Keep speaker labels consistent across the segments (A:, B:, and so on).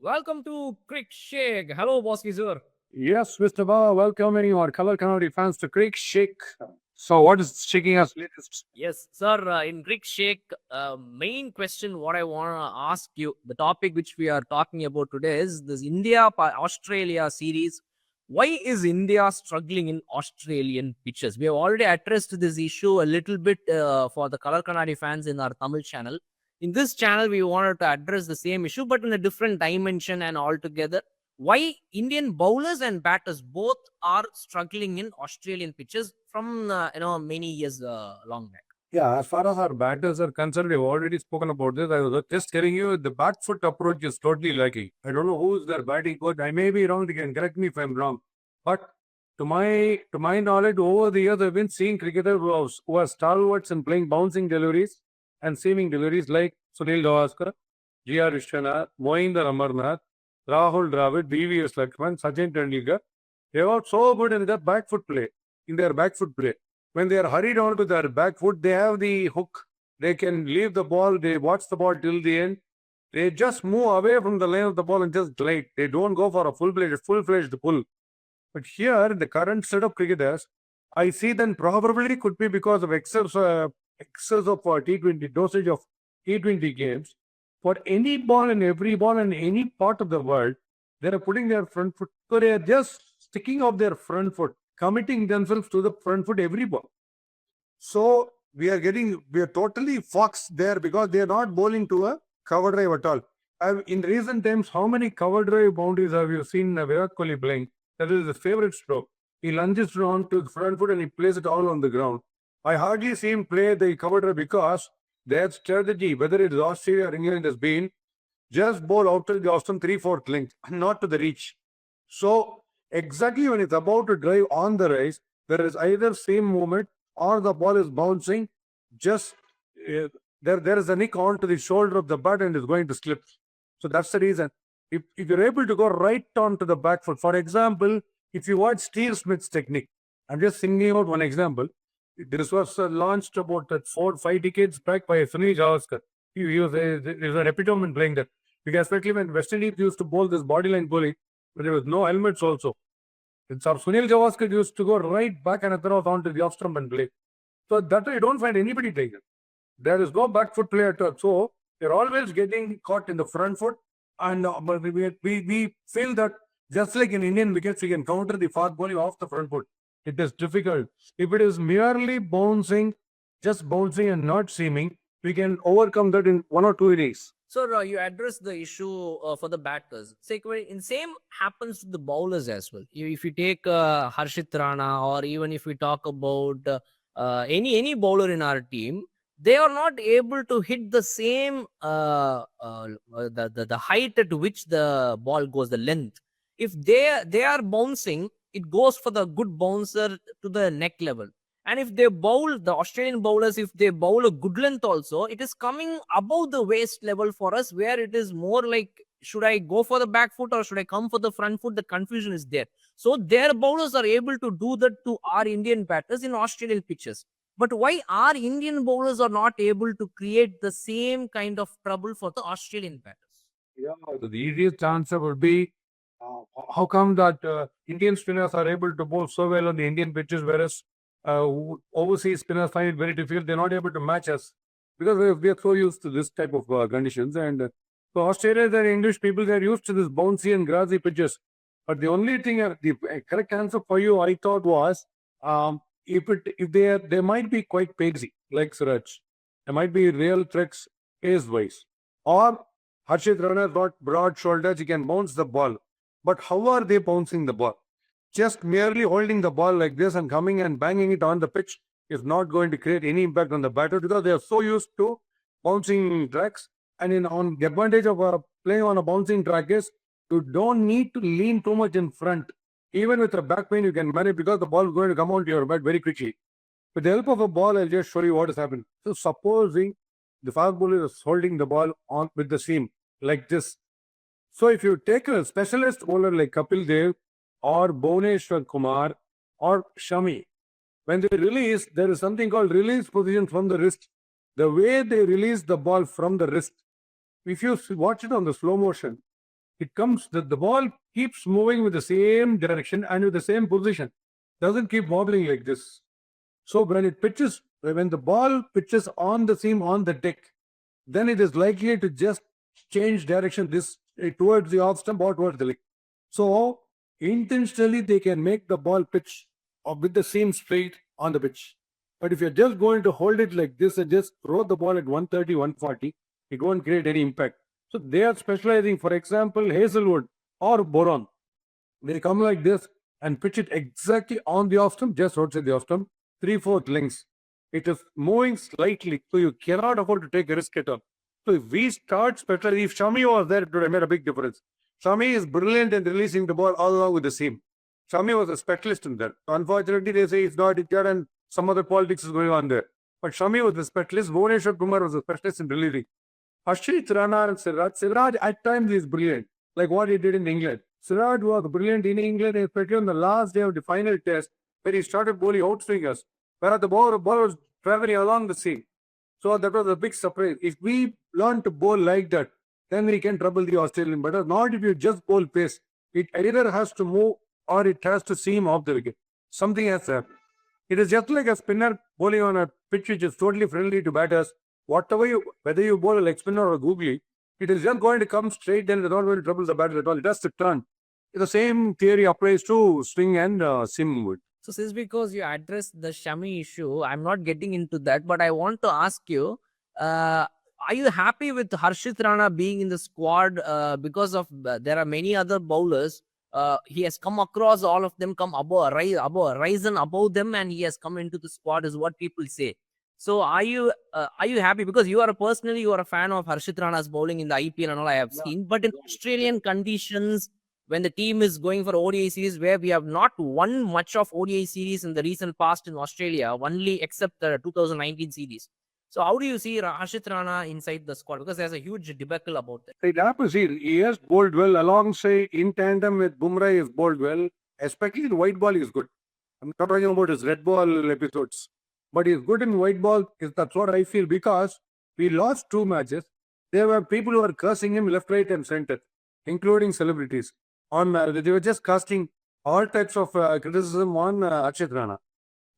A: Welcome to Crickshake. Hello, Bosskey sir.
B: Yes, Mr. Baba, welcoming our color comedy fans to Crickshake. So, what is shaking us latest?
A: Yes, sir. In Crickshake, main question what I want to ask you, the topic which we are talking about today is this Australia series. Why is India struggling in Australian pitches? We have already addressed this issue a little bit for the Color Kannadi fans in our Tamil channel. In this channel, we wanted to address the same issue, but in a different dimension and altogether. Why Indian bowlers and batters both are struggling in Australian pitches from many years long back.
B: Yeah, as far as our batters are concerned, we've already spoken about this. I was just telling you the back foot approach is totally lacking. I don't know who's their batting coach. I may be wrong. They can correct me if I'm wrong. But to my knowledge, over the years, I've been seeing cricketers who are stalwarts in playing bouncing deliveries and seaming deliveries like Sunil Gavaskar, G.R. Vishwanath, Mohinder Amarnath, Rahul Dravid, B.V.S. Lakshman, Sachin Tendulkar. They are so good in their back foot play. When they are hurried on to their back foot, they have the hook. They can leave the ball. They watch the ball till the end. They just move away from the lane of the ball and just glide. They don't go for a full-fledged pull. But here, the current set of cricketers, I see then probably could be because of excess of T20 dosage of T20 games. For any ball and every ball in any part of the world, they are putting their front foot. So they are just sticking off their front foot, committing themselves to the front foot every ball. So we are totally foxed there because they are not bowling to a cover drive at all. In recent times, how many cover drive boundaries have you seen Virat Kohli playing? That is his favorite stroke. He lunges on to the front foot and he plays it all on the ground. I hardly see him play the cover drive because their strategy, whether it is Australia or England, has been just bowl out to the Austin 3/4 length, not to the reach. So exactly when it's about to drive on the rise, there is either same movement or the ball is bouncing. Just there is a nick onto the shoulder of the bat and is going to slip. So that's the reason. If you're able to go right onto the back foot, for example, if you watch Steve Smith's technique, I'm just thinking out one example. This was launched about 4-5 decades back by Sunil Gavaskar. He was an epitome in playing that. Because especially when West Indies used to bowl this bodyline bowling, but there was no helmets also. It's our Sunil Gavaskar used to go right back and throw onto the off stump and play. So that way you don't find anybody playing it. There is no back foot play at all. So they're always getting caught in the front foot. And we feel that just like in Indian wickets, we can counter the fast bowling off the front foot. It is difficult. If it is merely bouncing, just bouncing and not seaming, we can overcome that in 1 or 2 innings.
A: Sir, you address the issue for the batters. In same happens to the bowlers as well. If you take Harshit Rana, or even if we talk about any bowler in our team, they are not able to hit the same the height at which the ball goes, the length. If they are bouncing, it goes for the good bouncer to the neck level. And if they bowl, the Australian bowlers, if they bowl a good length also, it is coming above the waist level for us, where it is more like, should I go for the back foot or should I come for the front foot? The confusion is there. So their bowlers are able to do that to our Indian batters in Australian pitches. But why our Indian bowlers are not able to create the same kind of trouble for the Australian batters?
B: Yeah, the easiest answer would be how come that Indian spinners are able to bowl so well on the Indian pitches, whereas overseas spinners find it very difficult. They're not able to match us because we are so used to this type of conditions. And so Australians and English people, they're used to this bouncy and grassy pitches. But the only thing, the correct answer for you, I thought was, if they might be quite pacey, like Suraj. There might be real tricks pace-wise. Or Harshit Rana got broad shoulders, he can bounce the ball. But how are they bouncing the ball? Just merely holding the ball like this and coming and banging it on the pitch is not going to create any impact on the batter because they are so used to bouncing tracks. And on the advantage of playing on a bouncing track is you don't need to lean too much in front. Even with a back pain, you can manage because the ball is going to come onto your bat very quickly. With the help of a ball, I'll just show you what has happened. So supposing the fast bowler is holding the ball on with the seam like this. So if you take a specialist bowler like Kapil Dev or Bhuvneshwar Kumar or Shami, when they release, there is something called release position from the wrist. The way they release the ball from the wrist, if you watch it on the slow motion, It comes, the ball keeps moving with the same direction and with the same position. Doesn't keep wobbling like this. So when the ball pitches on the seam on the deck, then it is likely to just change direction towards the off stump or towards the leg. So intentionally they can make the ball pitch with the seam straight on the pitch. But if you're just going to hold it like this and just throw the ball at 130, 140, it won't create any impact. So they are specializing, for example, Hazelwood or Boron. They come like this and pitch it exactly on the off stump, just outside the off stump, 3/4 lengths. It is moving slightly, so you cannot afford to take a risk at all. So if we start specializing, if Shami was there, it would have made a big difference. Shami is brilliant in releasing the ball all along with the seam. Shami was a specialist in that. Unfortunately, they say it's not there and some other politics is going on there. But Shami was the specialist. Bhuvneshwar Kumar was a specialist in releasing. Harshit Rana and Siraj at times is brilliant, like what he did in England. Siraj was brilliant in England, especially on the last day of the final test, where he started bowling outswingers, where the ball was traveling along the seam. So that was a big surprise. If we learn to bowl like that, then we can trouble the Australian batters. Not if you just bowl pace. It either has to move or it has to seam off the wicket. Something has to happen. It is just like a spinner bowling on a pitch which is totally friendly to batters. Whether you bowl a leg spinner or a googly, it is just going to come straight and it's not going to trouble the batter at all. It has to turn. The same theory applies to swing and seam wood.
A: So, since because you addressed the Shami issue, I'm not getting into that, but I want to ask you, are you happy with Harshit Rana being in the squad because of there are many other bowlers? He has come across all of them, come risen above them, and he has come into the squad, is what people say. So, are you happy because you are a fan of Harshit Rana's bowling in the IPL and all I have seen, but in Australian conditions, when the team is going for ODI series, where we have not won much of ODI series in the recent past in Australia, only except the 2019 series. So how do you see Harshit Rana inside the squad? Because there's a huge debacle about that.
B: It happens. He has bowled well alongside, in tandem with Bumrah, he has bowled well. Especially in white ball, he is good. I'm not talking about his red ball episodes. But he's good in white ball. That's what I feel, because we lost 2 matches. There were people who were cursing him left, right, and center, including celebrities. They were just casting all types of criticism on Harshit Rana.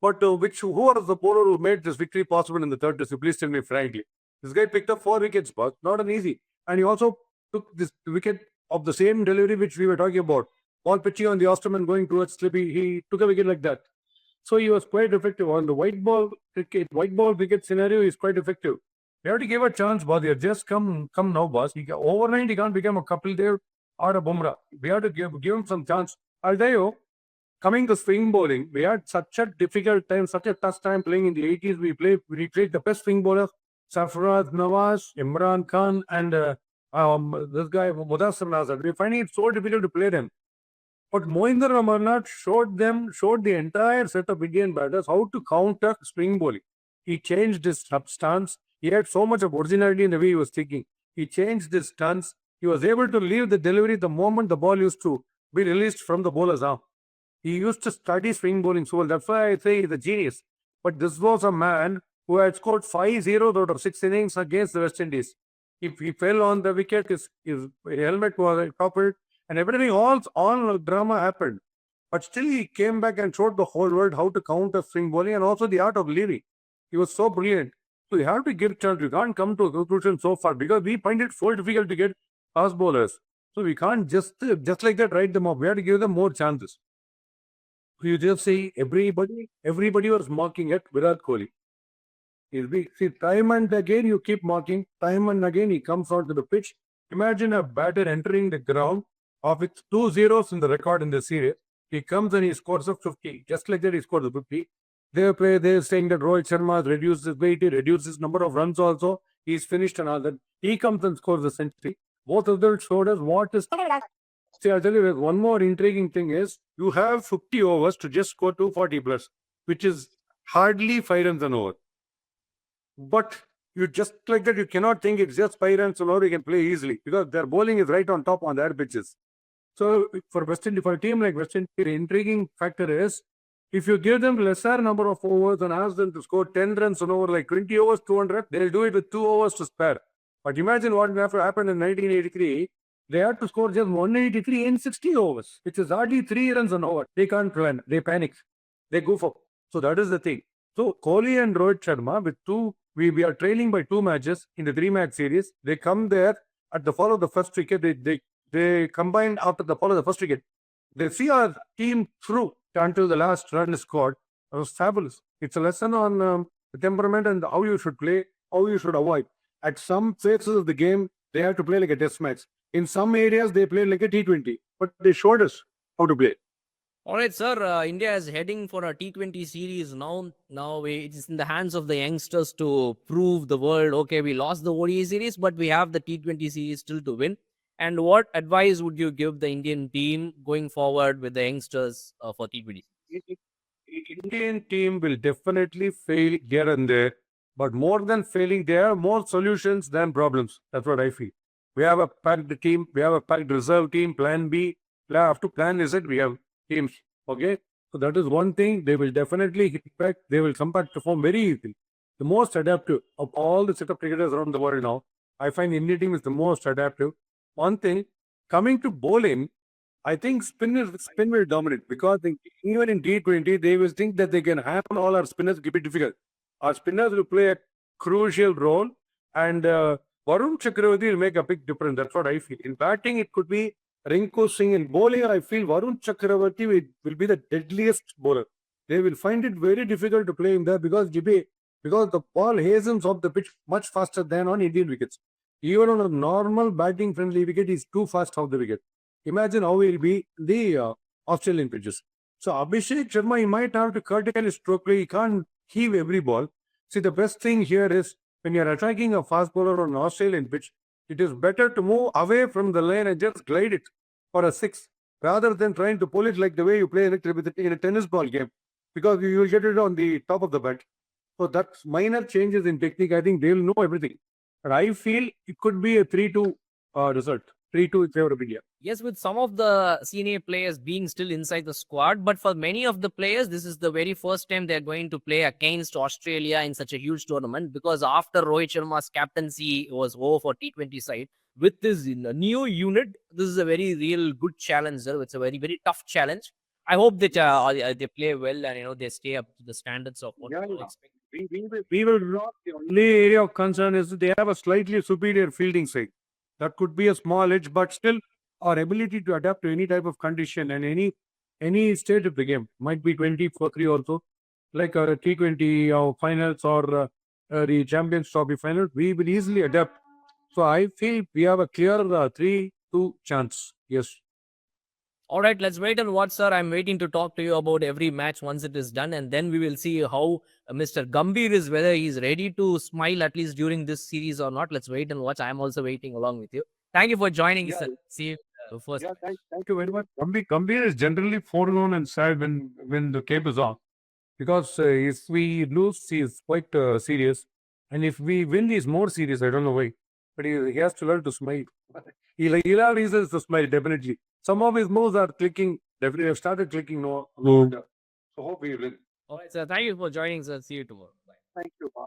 B: But who was the bowler who made this victory possible in the third test? Please tell me frankly. This guy picked up 4 wickets, but not an easy. And he also took this wicket of the same delivery which we were talking about. Ball pitching on the off stump and going towards Slippy. He took a wicket like that. So he was quite effective on the white ball wicket scenario. He's quite effective. We have to give a chance, boss. Just come now, boss. Overnight he can't become a Kapil Dev or a Bumrah. We have to give him some chance. I'll tell you, coming to swing bowling, we had such a difficult time, such a tough time playing in the 80s. We played the best swing bowlers, Sarfaraz Nawaz, Imran Khan, and this guy, Mudassir Nazar. We're finding it so difficult to play them. But Mohinder Amarnath showed the entire set of Indian batters how to counter swing bowling. He changed his stance. He had so much of originality in the way he was thinking. He changed his stance. He was able to leave the delivery the moment the ball used to be released from the bowler's arm. He used to study swing bowling so well. That's why I say he's a genius. But this was a man who had scored 5 zeros out of 6 innings against the West Indies. If he fell on the wicket, his helmet was toppled, and everything, all drama happened. But still, he came back and showed the whole world how to counter swing bowling and also the art of leaving. He was so brilliant. So you have to give chance. You can't come to a conclusion so far because we find it so difficult to get fast bowlers. So we can't just like that write them off. We have to give them more chances. You just see everybody was mocking at Virat Kohli. See, time and again you keep mocking. Time and again he comes onto the pitch. Imagine a batter entering the ground with 2 zeros in the record in the series. He comes and he scores a 50. Just like that, he scores a 50. They're saying that Rohit Sharma has reduced his weight, he reduced his number of runs also. He's finished and all that. He comes and scores a century. Both of them showed us what is. See, I'll tell you, one more intriguing thing is you have 50 overs to just score 240 plus, which is hardly 5 runs an over. But you just like that, you cannot think it's just 5 runs an over, you can play easily because their bowling is right on top on their pitches. So for West Indies, for a team like West Indies, the intriguing factor is if you give them lesser number of overs and ask them to score 10 runs an over, like 20 overs, 200, they'll do it with 2 overs to spare. But imagine what happened in 1983 They had to score just 183 in 60 overs, which is hardly 3 runs an over. They can't plan. They panic. They go for. So that is the thing. So Kohli and Rohit Sharma with we are trailing by 2 matches in the 3-match series. They come there at the fall of the first wicket. They combined after the fall of the first wicket. They see our team through until the last run is scored. It was fabulous. It's a lesson on the temperament and how you should play, how you should avoid. At some phases of the game, they have to play like a test match. In some areas, they play like a T20, but they showed us how to play.
A: All right, sir. India is heading for a T20 series now. It is in the hands of the youngsters to prove the world. Okay, we lost the ODI series, but we have the T20 series still to win. And what advice would you give the Indian team going forward with the youngsters for T20?
B: Indian team will definitely fail here and there, but more than failing, there are more solutions than problems. That's what I feel. We have a packed team, we have a packed reserve team, plan B. After plan Z, we have teams. Okay. So that is one thing. They will definitely hit back. They will come back to form very easily. The most adaptive of all the set of cricketers around the world now, I find Indian team is the most adaptive. One thing, coming to bowling, I think spin will dominate because even in T20, they will think that they can handle all our spinners, keep it difficult. Our spinners will play a crucial role, and Varun Chakravarti will make a big difference. That's what I feel. In batting, it could be Rinku Singh. In bowling, I feel Varun Chakravarti will be the deadliest bowler. They will find it very difficult to play him there because the ball hastens off the pitch much faster than on Indian wickets. Even on a normal batting friendly wicket, he's too fast off the wicket. Imagine how he'll be the Australian pitches. So Abhishek Sharma, he might have to curtail his stroke play. He can't heave every ball. See, the best thing here is when you're attacking a fast bowler on an Australian pitch, it is better to move away from the lane and just glide it for a six rather than trying to pull it like the way you play in a tennis ball game because you will get it on the top of the bat. So that's minor changes in technique. I think they'll know everything. But I feel it could be a 3-2 result. 3-2 in favor of India.
A: Yes, with some of the senior players being still inside the squad, but for many of the players, this is the very first time they're going to play against Australia in such a huge tournament because after Rohit Sharma's captaincy was over for T20 side, with this new unit, this is a very real good challenge, sir. It's a very, very tough challenge. I hope that they play well and they stay up to the standards of what people expect.
B: We will not. The only area of concern is that they have a slightly superior fielding side. That could be a small edge, but still our ability to adapt to any type of condition and any state of the game might be 20-3 also, like T20 finals or the Champions Trophy finals. We will easily adapt. So I feel we have a clear 3-2 chance. Yes.
A: All right, let's wait and watch, sir. I'm waiting to talk to you about every match once it is done, and then we will see how Mr. Gambhir is, whether he's ready to smile at least during this series or not. Let's wait and watch. I'm also waiting along with you. Thank you for joining, sir. See you first.
B: Yeah, thank you very much. Gambhir is generally forlorn and sad when the cape is on because if we lose, he is quite serious, and if we win, he's more serious. I don't know why, but he has to learn to smile. He'll have reasons to smile, definitely. Some of his moves are clicking. Definitely have started clicking now. So hope we win.
A: All right, sir. Thank you for joining, sir. See you tomorrow. Bye.
B: Thank you. Bye.